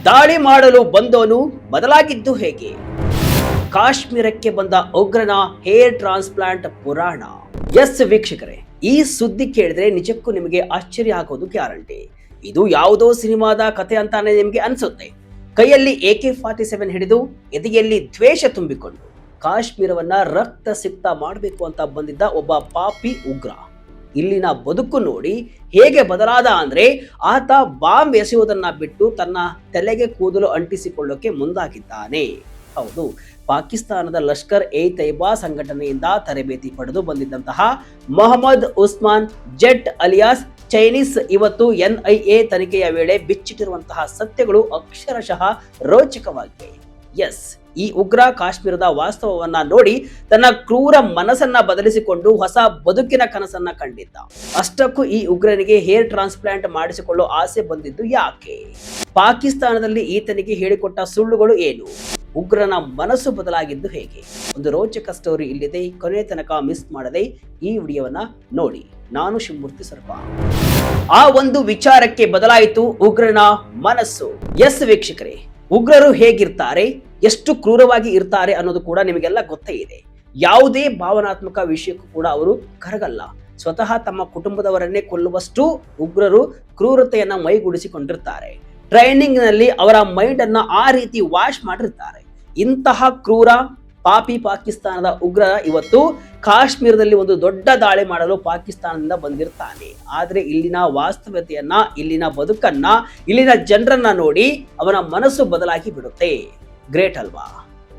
ದಾಳಿ ಮಾಡಲು ಬಂದವನು ಬದಲಾಗಿದ್ದು ಹೇಗೆ? ಕಾಶ್ಮೀರಕ್ಕೆ ಬಂದ ಉಗ್ರನ ಹೇರ್ ಟ್ರಾನ್ಸ್ಪ್ಲಾಂಟ್ ಪುರಾಣ. ಎಸ್ ವೀಕ್ಷಕರೇ, ಈ ಸುದ್ದಿ ಕೇಳಿದ್ರೆ ನಿಜಕ್ಕೂ ನಿಮಗೆ ಆಶ್ಚರ್ಯ ಆಗೋದು ಗ್ಯಾರಂಟಿ. ಇದು ಯಾವುದೋ ಸಿನಿಮಾದ ಕಥೆ ಅಂತಾನೆ ನಿಮಗೆ ಅನ್ಸುತ್ತೆ. ಕೈಯಲ್ಲಿ AK-47 ಹಿಡಿದು ಎದೆಯಲ್ಲಿ ದ್ವೇಷ ತುಂಬಿಕೊಂಡು ಕಾಶ್ಮೀರವನ್ನ ರಕ್ತ ಸಿಕ್ತ ಮಾಡಬೇಕು ಅಂತ ಬಂದಿದ್ದ ಒಬ್ಬ ಪಾಪಿ ಉಗ್ರ ಇಲ್ಲಿನ ಬದುಕು ನೋಡಿ ಹೇಗೆ ಬದಲಾದ ಅಂದ್ರೆ, ಆತ ಬಾಂಬ್ ಎಸೆಯುವುದನ್ನ ಬಿಟ್ಟು ತನ್ನ ತಲೆಗೆ ಕೂದಲು ಅಂಟಿಸಿಕೊಳ್ಳೋಕೆ ಮುಂದಾಗಿದ್ದಾನೆ. ಹೌದು, ಪಾಕಿಸ್ತಾನದ ಲಷ್ಕರ್ ಎ ತೈಬಾ ಸಂಘಟನೆಯಿಂದ ತರಬೇತಿ ಪಡೆದು ಬಂದಿದ್ದಂತಹ ಮೊಹಮ್ಮದ್ ಉಸ್ಮಾನ್ ಜೆಟ್ ಅಲಿಯಾಸ್ ಚೈನೀಸ್ ಇವತ್ತು NIA ತನಿಖೆಯ ವೇಳೆ ಬಿಚ್ಚಿಟ್ಟಿರುವಂತಹ ಸತ್ಯಗಳು ಅಕ್ಷರಶಃ ರೋಚಕವಾಗಿವೆ. ಎಸ್, ಈ ಉಗ್ರ ಕಾಶ್ಮೀರದ ವಾಸ್ತವವನ್ನ ನೋಡಿ ತನ್ನ ಕ್ರೂರ ಮನಸ್ಸನ್ನ ಬದಲಿಸಿಕೊಂಡು ಹೊಸ ಬದುಕಿನ ಕನಸನ್ನ ಕಂಡಿದ್ದ. ಅಷ್ಟಕ್ಕೂ ಈ ಉಗ್ರನಿಗೆ ಹೇರ್ ಟ್ರಾನ್ಸ್ಪ್ಲಾಂಟ್ ಮಾಡಿಸಿಕೊಳ್ಳೋ ಆಸೆ ಬಂದಿದ್ದು ಯಾಕೆ? ಪಾಕಿಸ್ತಾನದಲ್ಲಿ ಈತನಿಗೆ ಹೇಳಿಕೊಟ್ಟ ಸುಳ್ಳುಗಳು ಏನು? ಉಗ್ರನ ಮನಸ್ಸು ಬದಲಾಗಿದ್ದು ಹೇಗೆ? ಒಂದು ರೋಚಕ ಸ್ಟೋರಿ ಇಲ್ಲಿದೆ. ಕೊನೆ ತನಕ ಮಿಸ್ ಮಾಡದೆ ಈ ವಿಡಿಯೋವನ್ನ ನೋಡಿ. ನಾನು ಶಿವಮೂರ್ತಿ ಸರ್ಪ. ಆ ಒಂದು ವಿಚಾರಕ್ಕೆ ಬದಲಾಯಿತು ಉಗ್ರನ ಮನಸ್ಸು. ಎಸ್ ವೀಕ್ಷಕರೇ, ಉಗ್ರರು ಹೇಗಿರ್ತಾರೆ, ಎಷ್ಟು ಕ್ರೂರವಾಗಿ ಇರ್ತಾರೆ ಅನ್ನೋದು ಕೂಡ ನಿಮಗೆಲ್ಲ ಗೊತ್ತೇ ಇದೆ. ಯಾವುದೇ ಭಾವನಾತ್ಮಕ ವಿಷಯಕ್ಕೂ ಕೂಡ ಅವರು ಕರಗಲ್ಲ. ಸ್ವತಃ ತಮ್ಮ ಕುಟುಂಬದವರನ್ನೇ ಕೊಲ್ಲುವಷ್ಟು ಉಗ್ರರು ಕ್ರೂರತೆಯನ್ನ ಮೈಗೂಡಿಸಿಕೊಂಡಿರ್ತಾರೆ. ಟ್ರೈನಿಂಗ್ ನಲ್ಲಿ ಅವರ ಮೈಂಡ್ ಅನ್ನ ಆ ರೀತಿ ವಾಶ್ ಮಾಡಿರ್ತಾರೆ. ಇಂತಹ ಕ್ರೂರ ಪಾಪಿ ಪಾಕಿಸ್ತಾನದ ಉಗ್ರ ಇವತ್ತು ಕಾಶ್ಮೀರದಲ್ಲಿ ಒಂದು ದೊಡ್ಡ ದಾಳಿ ಮಾಡಲು ಪಾಕಿಸ್ತಾನದಿಂದ ಬಂದಿರ್ತಾನೆ. ಆದ್ರೆ ಇಲ್ಲಿನ ವಾಸ್ತವತೆಯನ್ನ, ಇಲ್ಲಿನ ಬದುಕನ್ನ, ಇಲ್ಲಿನ ಜನರನ್ನ ನೋಡಿ ಅವನ ಮನಸ್ಸು ಬದಲಾಗಿ ಬಿಡುತ್ತೆ. ಗ್ರೇಟ್ ಅಲ್ವಾ?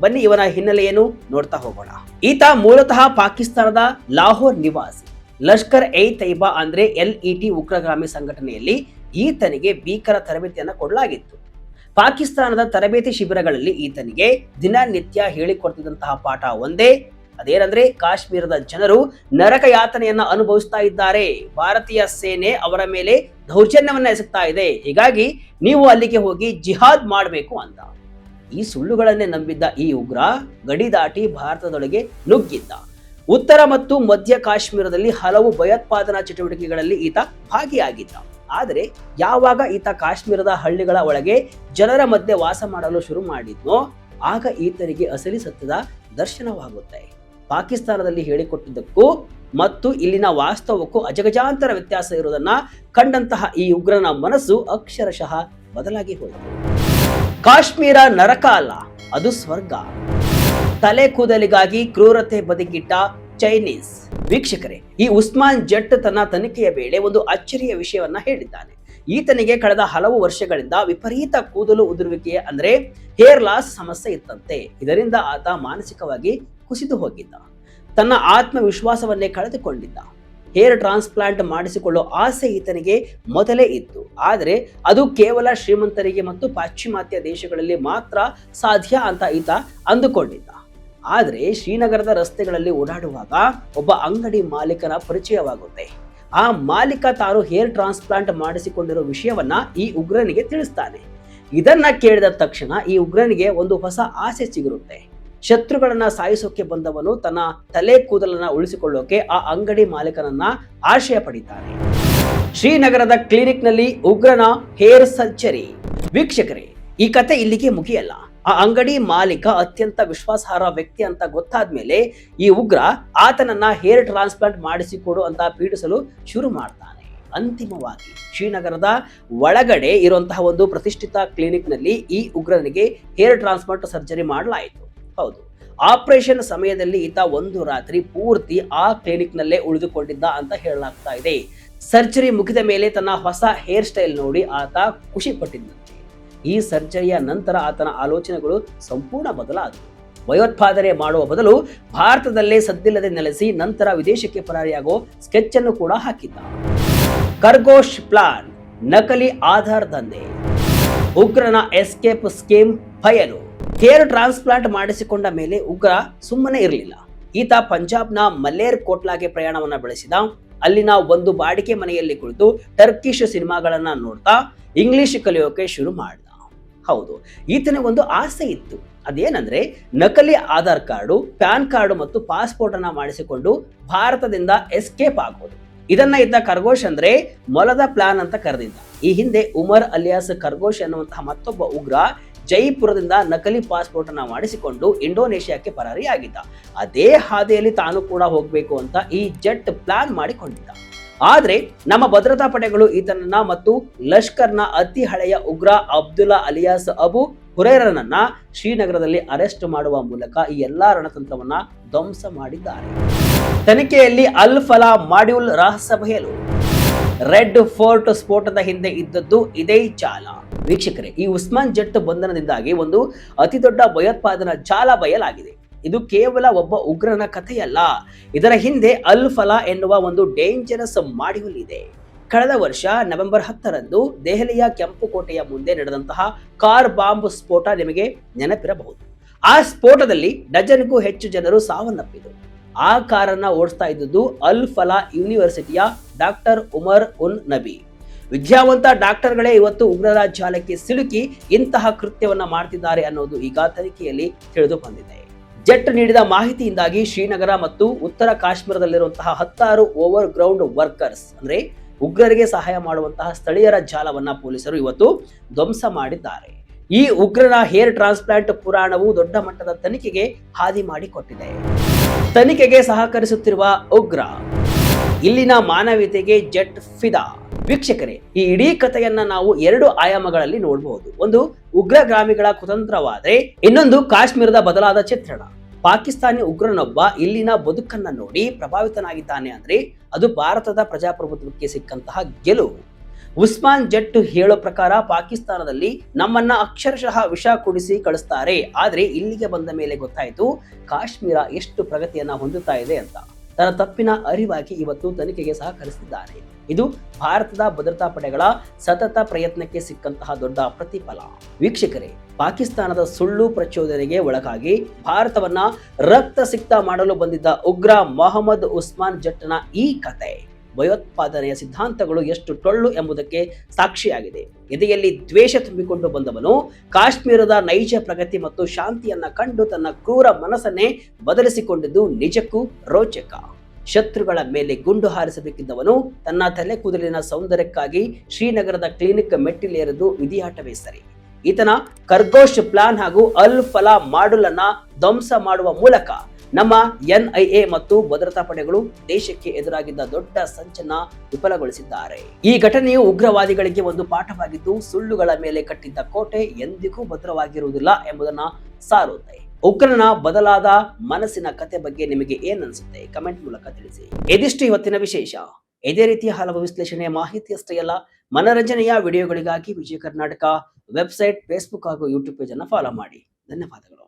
ಬನ್ನಿ ಇವನ ಹಿನ್ನೆಲೆ ಏನು ನೋಡ್ತಾ ಹೋಗೋಣ. ಈತ ಮೂಲತಃ ಪಾಕಿಸ್ತಾನದ ಲಾಹೋರ್ ನಿವಾಸಿ. ಲಷ್ಕರ್ ಎ ತೈಬಾ ಅಂದ್ರೆ LET ಉಗ್ರಗಾಮಿ ಸಂಘಟನೆಯಲ್ಲಿ ಈತನಿಗೆ ಭೀಕರ ತರಬೇತಿಯನ್ನ ಕೊಡಲಾಗಿತ್ತು. ಪಾಕಿಸ್ತಾನದ ತರಬೇತಿ ಶಿಬಿರಗಳಲ್ಲಿ ಈತನಿಗೆ ದಿನನಿತ್ಯ ಹೇಳಿಕೊಡ್ತಿದ್ದಂತಹ ಪಾಠ ಒಂದೇ, ಅದೇನಂದ್ರೆ ಕಾಶ್ಮೀರದ ಜನರು ನರಕ ಯಾತನೆಯನ್ನ ಅನುಭವಿಸ್ತಾ ಇದ್ದಾರೆ, ಭಾರತೀಯ ಸೇನೆ ಅವರ ಮೇಲೆ ದೌರ್ಜನ್ಯವನ್ನ ಎಸಗ್ತಾ ಇದೆ, ಹೀಗಾಗಿ ನೀವು ಅಲ್ಲಿಗೆ ಹೋಗಿ ಜಿಹಾದ್ ಮಾಡಬೇಕು ಅಂತ. ಈ ಸುಳ್ಳುಗಳನ್ನೇ ನಂಬಿದ್ದ ಈ ಉಗ್ರ ಗಡಿ ದಾಟಿ ಭಾರತದೊಳಗೆ ನುಗ್ಗಿದ್ದ. ಉತ್ತರ ಮತ್ತು ಮಧ್ಯ ಕಾಶ್ಮೀರದಲ್ಲಿ ಹಲವು ಭಯೋತ್ಪಾದನಾ ಚಟುವಟಿಕೆಗಳಲ್ಲಿ ಈತ ಭಾಗಿಯಾಗಿದ್ದ. ಆದರೆ ಯಾವಾಗ ಈತ ಕಾಶ್ಮೀರದ ಹಳ್ಳಿಗಳ ಒಳಗೆ ಜನರ ಮಧ್ಯೆ ವಾಸ ಮಾಡಲು ಶುರು ಮಾಡಿದ್ನೋ ಆಗ ಈತನಿಗೆ ಅಸಲಿ ಸತ್ಯದ ದರ್ಶನವಾಗುತ್ತೆ. ಪಾಕಿಸ್ತಾನದಲ್ಲಿ ಹೇಳಿಕೊಟ್ಟಿದ್ದಕ್ಕೂ ಮತ್ತು ಇಲ್ಲಿನ ವಾಸ್ತವಕ್ಕೂ ಅಜಗಜಾಂತರ ವ್ಯತ್ಯಾಸ ಇರುವುದನ್ನ ಕಂಡಂತಹ ಈ ಉಗ್ರನ ಮನಸ್ಸು ಅಕ್ಷರಶಃ ಬದಲಾಗಿ ಹೋಯಿತು. ಕಾಶ್ಮೀರ ನರಕ ಅಲ್ಲ, ಅದು ಸ್ವರ್ಗ. ತಲೆ ಕೂದಲಿಗಾಗಿ ಕ್ರೂರತೆ ಬದಿಗಿಟ್ಟ ಚೈನೀಸ್. ವೀಕ್ಷಕರೇ, ಈ ಉಸ್ಮಾನ್ ಜಟ್ ತನ್ನ ತನಿಖೆಯ ವೇಳೆ ಒಂದು ಅಚ್ಚರಿಯ ವಿಷಯವನ್ನ ಹೇಳಿದ್ದಾನೆ. ಈತನಿಗೆ ಕಳೆದ ಹಲವು ವರ್ಷಗಳಿಂದ ವಿಪರೀತ ಕೂದಲು ಉದುರುವಿಕೆ ಅಂದ್ರೆ ಹೇರ್ ಲಾಸ್ ಸಮಸ್ಯೆ ಇತ್ತಂತೆ. ಇದರಿಂದ ಆತ ಮಾನಸಿಕವಾಗಿ ಕುಸಿದು ಹೋಗಿದ್ದ. ತನ್ನ ಆತ್ಮವಿಶ್ವಾಸವನ್ನೇ ಕಳೆದುಕೊಂಡಿದ್ದ. ಹೇರ್ ಟ್ರಾನ್ಸ್ಪ್ಲಾಂಟ್ ಮಾಡಿಸಿಕೊಳ್ಳೋ ಆಸೆ ಈತನಿಗೆ ಮೊದಲೇ ಇತ್ತು. ಆದರೆ ಅದು ಕೇವಲ ಶ್ರೀಮಂತರಿಗೆ ಮತ್ತು ಪಾಶ್ಚಿಮಾತ್ಯ ದೇಶಗಳಲ್ಲಿ ಮಾತ್ರ ಸಾಧ್ಯ ಅಂತ ಈತ ಅಂದುಕೊಂಡಿದ್ದ. ಆದರೆ ಶ್ರೀನಗರದ ರಸ್ತೆಗಳಲ್ಲಿ ಓಡಾಡುವಾಗ ಒಬ್ಬ ಅಂಗಡಿ ಮಾಲೀಕನ ಪರಿಚಯವಾಗುತ್ತೆ. ಆ ಮಾಲೀಕ ತಾನು ಹೇರ್ ಟ್ರಾನ್ಸ್ಪ್ಲಾಂಟ್ ಮಾಡಿಸಿಕೊಂಡಿರೋ ವಿಷಯವನ್ನ ಈ ಉಗ್ರನಿಗೆ ತಿಳಿಸ್ತಾನೆ. ಇದನ್ನ ಕೇಳಿದ ತಕ್ಷಣ ಈ ಉಗ್ರನಿಗೆ ಒಂದು ಹೊಸ ಆಸೆ ಸಿಗಿರುತ್ತೆ. ಶತ್ರುಗಳನ್ನ ಸಾಯಿಸೋಕೆ ಬಂದವನು ತನ್ನ ತಲೆ ಕೂದಲನ್ನ ಉಳಿಸಿಕೊಳ್ಳೋಕೆ ಆ ಅಂಗಡಿ ಮಾಲೀಕನನ್ನ ಆಶ್ರಯ ಪಡಿತಾನೆ. ಶ್ರೀನಗರದ ಕ್ಲಿನಿಕ್ ನಲ್ಲಿ ಉಗ್ರನ ಹೇರ್ ಸರ್ಜರಿ. ವೀಕ್ಷಕರೇ, ಈ ಕತೆ ಇಲ್ಲಿಗೆ ಮುಗಿಯಲ್ಲ. ಆ ಅಂಗಡಿ ಮಾಲೀಕ ಅತ್ಯಂತ ವಿಶ್ವಾಸಾರ್ಹ ವ್ಯಕ್ತಿ ಅಂತ ಗೊತ್ತಾದ್ಮೇಲೆ ಈ ಉಗ್ರ ಆತನನ್ನ ಹೇರ್ ಟ್ರಾನ್ಸ್ಪ್ಲಾಂಟ್ ಮಾಡಿಸಿಕೊಡು ಅಂತ ಪೀಡಿಸಲು ಶುರು ಮಾಡ್ತಾನೆ. ಅಂತಿಮವಾಗಿ ಶ್ರೀನಗರದ ಒಳಗಡೆ ಇರುವಂತಹ ಒಂದು ಪ್ರತಿಷ್ಠಿತ ಕ್ಲಿನಿಕ್ ನಲ್ಲಿ ಈ ಉಗ್ರನಿಗೆ ಹೇರ್ ಟ್ರಾನ್ಸ್ಪ್ಲಾಂಟ್ ಸರ್ಜರಿ ಮಾಡಲಾಯಿತು. ಹೌದು, ಆಪರೇಷನ್ ಸಮಯದಲ್ಲಿ ಈತ ಒಂದು ರಾತ್ರಿ ಪೂರ್ತಿ ಆ ಕ್ಲಿನಿಕ್ ನಲ್ಲೇ ಉಳಿದುಕೊಂಡಿದ್ದ ಅಂತ ಹೇಳಲಾಗ್ತಾ ಇದೆ. ಸರ್ಜರಿ ಮುಗಿದ ಮೇಲೆ ತನ್ನ ಹೊಸ ಹೇರ್ ಸ್ಟೈಲ್ ನೋಡಿ ಆತ ಖುಷಿ ಪಟ್ಟಿದ್ದಂತೆ. ಈ ಸರ್ಜರಿಯ ನಂತರ ಆತನ ಆಲೋಚನೆಗಳು ಸಂಪೂರ್ಣ ಬದಲಾದವು. ಭಯೋತ್ಪಾದನೆ ಮಾಡುವ ಬದಲು ಭಾರತದಲ್ಲೇ ಸದ್ದಿಲ್ಲದೆ ನೆಲೆಸಿ ನಂತರ ವಿದೇಶಕ್ಕೆ ಪರಾರಿಯಾಗೋ ಸ್ಕೆಚ್ ಅನ್ನು ಕೂಡ ಹಾಕಿದ್ದ. ಖರ್ಗೋಶ್ ಪ್ಲಾನ್, ನಕಲಿ ಆಧಾರ್ ದಂಧೆ, ಉಗ್ರನ ಎಸ್ಕೇಪ್ ಸ್ಕೀಮ್ ಬಯಲು. ಹೇರ್ ಟ್ರಾನ್ಸ್ಪ್ಲಾಂಟ್ ಮಾಡಿಸಿಕೊಂಡ ಮೇಲೆ ಉಗ್ರ ಸುಮ್ಮನೆ ಇರಲಿಲ್ಲ. ಈತ ಪಂಜಾಬ್ನ ಮಲೇರ್ ಕೋಟ್ಲಾಗೆ ಪ್ರಯಾಣವನ್ನ ಬೆಳೆಸಿದ. ಅಲ್ಲಿನ ಒಂದು ಬಾಡಿಗೆ ಮನೆಯಲ್ಲಿ ಕುಳಿತು ಟರ್ಕಿಶ್ ಸಿನಿಮಾಗಳನ್ನ ನೋಡ್ತಾ ಇಂಗ್ಲಿಷ್ ಕಲಿಯೋಕೆ ಶುರು ಮಾಡಿದ. ಹೌದು, ಈತನ ಒಂದು ಆಸೆ ಇತ್ತು. ಅದೇನಂದ್ರೆ ನಕಲಿ ಆಧಾರ್ ಕಾರ್ಡು, ಪ್ಯಾನ್ ಕಾರ್ಡು ಮತ್ತು ಪಾಸ್ಪೋರ್ಟ್ ಅನ್ನ ಮಾಡಿಸಿಕೊಂಡು ಭಾರತದಿಂದ ಎಸ್ಕೇಪ್ ಆಗೋದು. ಇದನ್ನ ಇದ್ದ ಖರ್ಗೋಶ್ ಅಂದ್ರೆ ಮೊಲದ ಪ್ಲಾನ್ ಅಂತ ಕರೆದಿದ್ದ. ಈ ಹಿಂದೆ ಉಮರ್ ಅಲಿಯಾಸ್ ಖರ್ಗೋಶ್ ಎನ್ನುವಂತಹ ಮತ್ತೊಬ್ಬ ಉಗ್ರ ಜೈಪುರದಿಂದ ನಕಲಿ ಪಾಸ್ಪೋರ್ಟ್ ಅನ್ನ ಮಾಡಿಸಿಕೊಂಡು ಇಂಡೋನೇಷ್ಯಾಕ್ಕೆ ಪರಾರಿಯಾಗಿದ್ದ. ಅದೇ ಹಾದಿಯಲ್ಲಿ ತಾನು ಕೂಡ ಹೋಗ್ಬೇಕು ಅಂತ ಈ ಜೆಟ್ ಪ್ಲಾನ್ ಮಾಡಿಕೊಂಡಿದ್ದ. ಆದ್ರೆ ನಮ್ಮ ಭದ್ರತಾ ಪಡೆಗಳು ಈತನನ್ನ ಮತ್ತು ಲಷ್ಕರ್ನ ಅತಿ ಹಳೆಯ ಉಗ್ರ ಅಬ್ದುಲ್ಲಾ ಅಲಿಯಾಸ್ ಅಬು ಹುರೈರನನ್ನ ಶ್ರೀನಗರದಲ್ಲಿ ಅರೆಸ್ಟ್ ಮಾಡುವ ಮೂಲಕ ಈ ಎಲ್ಲಾ ರಣತಂತ್ರವನ್ನ ಧ್ವಂಸ ಮಾಡಿದ್ದಾರೆ. ತನಿಖೆಯಲ್ಲಿ ಅಲ್ ಫಲಾ ಮಾಡ್ಯೂಲ್ ರಹಸ್ಯ ಬಯಲು. ರೆಡ್ ಫೋರ್ಟ್ ಸ್ಫೋಟದ ಹಿಂದೆ ಇದ್ದದ್ದು ಇದೇ ಜಾಲ. ವೀಕ್ಷಕರೇ, ಈ ಉಸ್ಮಾನ್ ಜಟ್ ಬಂಧನದಿಂದಾಗಿ ಒಂದು ಅತಿ ದೊಡ್ಡ ಭಯೋತ್ಪಾದನಾ ಜಾಲ ಬಯಲಾಗಿದೆ. ಇದು ಕೇವಲ ಒಬ್ಬ ಉಗ್ರನ ಕಥೆಯಲ್ಲ. ಇದರ ಹಿಂದೆ ಅಲ್ ಫಲಾ ಎನ್ನುವ ಒಂದು ಡೇಂಜರಸ್ ಮಾಡ್ಯೂಲ್ ಇದೆ. ಕಳೆದ ವರ್ಷ ನವೆಂಬರ್ 10ರಂದು ದೆಹಲಿಯ ಕೆಂಪುಕೋಟೆಯ ಮುಂದೆ ನಡೆದಂತಹ ಕಾರ್ ಬಾಂಬ್ ಸ್ಫೋಟ ನಿಮಗೆ ನೆನಪಿರಬಹುದು. ಆ ಸ್ಫೋಟದಲ್ಲಿ ಡಜನ್ಗೂ ಹೆಚ್ಚು ಜನರು ಸಾವನ್ನಪ್ಪಿದರು. ಆ ಕಾರನ್ನ ಓಡಿಸ್ತಾ ಇದ್ದುದು ಅಲ್ ಫಲಾ ಯೂನಿವರ್ಸಿಟಿಯ ಡಾಕ್ಟರ್ ಉಮರ್ ಉನ್ ನಬಿ. ವಿದ್ಯಾವಂತ ಡಾಕ್ಟರ್ಗಳೇ ಇವತ್ತು ಉಗ್ರರ ಜಾಲಕ್ಕೆ ಸಿಲುಕಿ ಇಂತಹ ಕೃತ್ಯವನ್ನ ಮಾಡ್ತಿದ್ದಾರೆ ಅನ್ನೋದು ಈಗ ತನಿಖೆಯಲ್ಲಿ ತಿಳಿದು ಬಂದಿದೆ. ಜೆಟ್ ನೀಡಿದ ಮಾಹಿತಿಯಿಂದಾಗಿ ಶ್ರೀನಗರ ಮತ್ತು ಉತ್ತರ ಕಾಶ್ಮೀರದಲ್ಲಿರುವಂತಹ 10 ಓವರ್ ಗ್ರೌಂಡ್ ವರ್ಕರ್ಸ್ ಅಂದ್ರೆ ಉಗ್ರರಿಗೆ ಸಹಾಯ ಮಾಡುವಂತಹ ಸ್ಥಳೀಯರ ಜಾಲವನ್ನ ಪೊಲೀಸರು ಇವತ್ತು ಧ್ವಂಸ ಮಾಡಿದ್ದಾರೆ. ಈ ಉಗ್ರರ ಹೇರ್ ಟ್ರಾನ್ಸ್ಪ್ಲಾಂಟ್ ಪುರಾಣವು ದೊಡ್ಡ ಮಟ್ಟದ ತನಿಖೆಗೆ ಹಾದಿ ಮಾಡಿಕೊಟ್ಟಿದೆ. ತನಿಖೆಗೆ ಸಹಕರಿಸುತ್ತಿರುವ ಉಗ್ರ, ಇಲ್ಲಿನ ಮಾನವೀಯತೆಗೆ ಜೆಟ್ ಫಿದಾ. ವೀಕ್ಷಕರೇ, ಈ ಇಡೀ ಕಥೆಯನ್ನ ನಾವು 2 ಆಯಾಮಗಳಲ್ಲಿ ನೋಡಬಹುದು. ಒಂದು ಉಗ್ರಗಾಮಿಗಳ ಕುತಂತ್ರವಾದ್ರೆ, ಇನ್ನೊಂದು ಕಾಶ್ಮೀರದ ಬದಲಾದ ಚಿತ್ರಣ. ಪಾಕಿಸ್ತಾನಿ ಉಗ್ರನೊಬ್ಬ ಇಲ್ಲಿನ ಬದುಕನ್ನ ನೋಡಿ ಪ್ರಭಾವಿತನಾಗಿದ್ದಾನೆ ಅಂದ್ರೆ ಅದು ಭಾರತದ ಪ್ರಜಾಪ್ರಭುತ್ವಕ್ಕೆ ಸಿಕ್ಕಂತಹ ಗೆಲುವು. ಉಸ್ಮಾನ್ ಜಟ್ ಹೇಳೋ ಪ್ರಕಾರ ಪಾಕಿಸ್ತಾನದಲ್ಲಿ ನಮ್ಮನ್ನ ಅಕ್ಷರಶಃ ವಿಷ ಕುಡಿಸಿ ಕಳಿಸ್ತಾರೆ. ಆದ್ರೆ ಇಲ್ಲಿಗೆ ಬಂದ ಮೇಲೆ ಗೊತ್ತಾಯ್ತು ಕಾಶ್ಮೀರ ಎಷ್ಟು ಪ್ರಗತಿಯನ್ನ ಹೊಂದುತ್ತಾ ಇದೆ ಅಂತ. ತನ್ನ ತಪ್ಪಿನ ಅರಿವಾಗಿ ಇವತ್ತು ತನಿಖೆಗೆ ಸಹಕರಿಸಿದ್ದಾರೆ. ಇದು ಭಾರತದ ಭದ್ರತಾ ಪಡೆಗಳ ಸತತ ಪ್ರಯತ್ನಕ್ಕೆ ಸಿಕ್ಕಂತಹ ದೊಡ್ಡ ಪ್ರತಿಫಲ. ವೀಕ್ಷಕರೇ, ಪಾಕಿಸ್ತಾನದ ಸುಳ್ಳು ಪ್ರಚೋದನೆಗೆ ಒಳಗಾಗಿ ಭಾರತವನ್ನ ರಕ್ತಸಿಕ್ತ ಮಾಡಲು ಬಂದಿದ್ದ ಉಗ್ರ ಮೊಹಮ್ಮದ್ ಉಸ್ಮಾನ್ ಜಟ್ನ ಈ ಕತೆ ಭಯೋತ್ಪಾದನೆಯ ಸಿದ್ಧಾಂತಗಳು ಎಷ್ಟು ಟೊಳ್ಳು ಎಂಬುದಕ್ಕೆ ಸಾಕ್ಷಿಯಾಗಿದೆ. ಎದೆಯಲ್ಲಿ ದ್ವೇಷ ತುಂಬಿಕೊಂಡು ಬಂದವನು ಕಾಶ್ಮೀರದ ನೈಜ ಪ್ರಗತಿ ಮತ್ತು ಶಾಂತಿಯನ್ನ ಕಂಡು ತನ್ನ ಕ್ರೂರ ಮನಸ್ಸನ್ನೇ ಬದಲಿಸಿಕೊಂಡಿದ್ದು ನಿಜಕ್ಕೂ ರೋಚಕ. ಶತ್ರುಗಳ ಮೇಲೆ ಗುಂಡು ಹಾರಿಸಬೇಕಿದ್ದವನು ತನ್ನ ತಲೆ ಕೂದಲಿನ ಸೌಂದರ್ಯಕ್ಕಾಗಿ ಶ್ರೀನಗರದ ಕ್ಲಿನಿಕ್ ಮೆಟ್ಟಿಲೇರಿದ್ದು ವಿಧಿಯಾಟವೇ ಸರಿ. ಈತನ ಖರ್ಗೋಶ್ ಪ್ಲಾನ್ ಹಾಗೂ ಅಲ್ ಫಲಾ ಮಾಡ್ಯೂಲ್ ಅನ್ನ ಧ್ವಂಸ ಮಾಡುವ ಮೂಲಕ ನಮ್ಮ NIA ಮತ್ತು ಭದ್ರತಾ ಪಡೆಗಳು ದೇಶಕ್ಕೆ ಎದುರಾಗಿದ್ದ ದೊಡ್ಡ ಸಂಚನ್ನ ವಿಫಲಗೊಳಿಸಿದ್ದಾರೆ. ಈ ಘಟನೆಯು ಉಗ್ರವಾದಿಗಳಿಗೆ ಒಂದು ಪಾಠವಾಗಿದ್ದು, ಸುಳ್ಳುಗಳ ಮೇಲೆ ಕಟ್ಟಿದ್ದ ಕೋಟೆ ಎಂದಿಗೂ ಭದ್ರವಾಗಿರುವುದಿಲ್ಲ ಎಂಬುದನ್ನ ಸಾರುತ್ತೆ. ಉಗ್ರನ ಬದಲಾದ ಮನಸ್ಸಿನ ಕತೆ ಬಗ್ಗೆ ನಿಮಗೆ ಏನನ್ಸುತ್ತೆ? ಕಮೆಂಟ್ ಮೂಲಕ ತಿಳಿಸಿ. ಇದಿಷ್ಟು ಇವತ್ತಿನ ವಿಶೇಷ. ಇದೇ ರೀತಿಯ ಹಲವು ವಿಶ್ಲೇಷಣೆಯ ಮಾಹಿತಿ ಅಷ್ಟೇ ಅಲ್ಲ, ಮನರಂಜನೆಯ ವಿಡಿಯೋಗಳಿಗಾಗಿ ವಿಜಯ ಕರ್ನಾಟಕ ವೆಬ್ಸೈಟ್, ಫೇಸ್ಬುಕ್ ಹಾಗೂ ಯೂಟ್ಯೂಬ್ ಪೇಜ್ ಅನ್ನು ಫಾಲೋ ಮಾಡಿ. ಧನ್ಯವಾದಗಳು.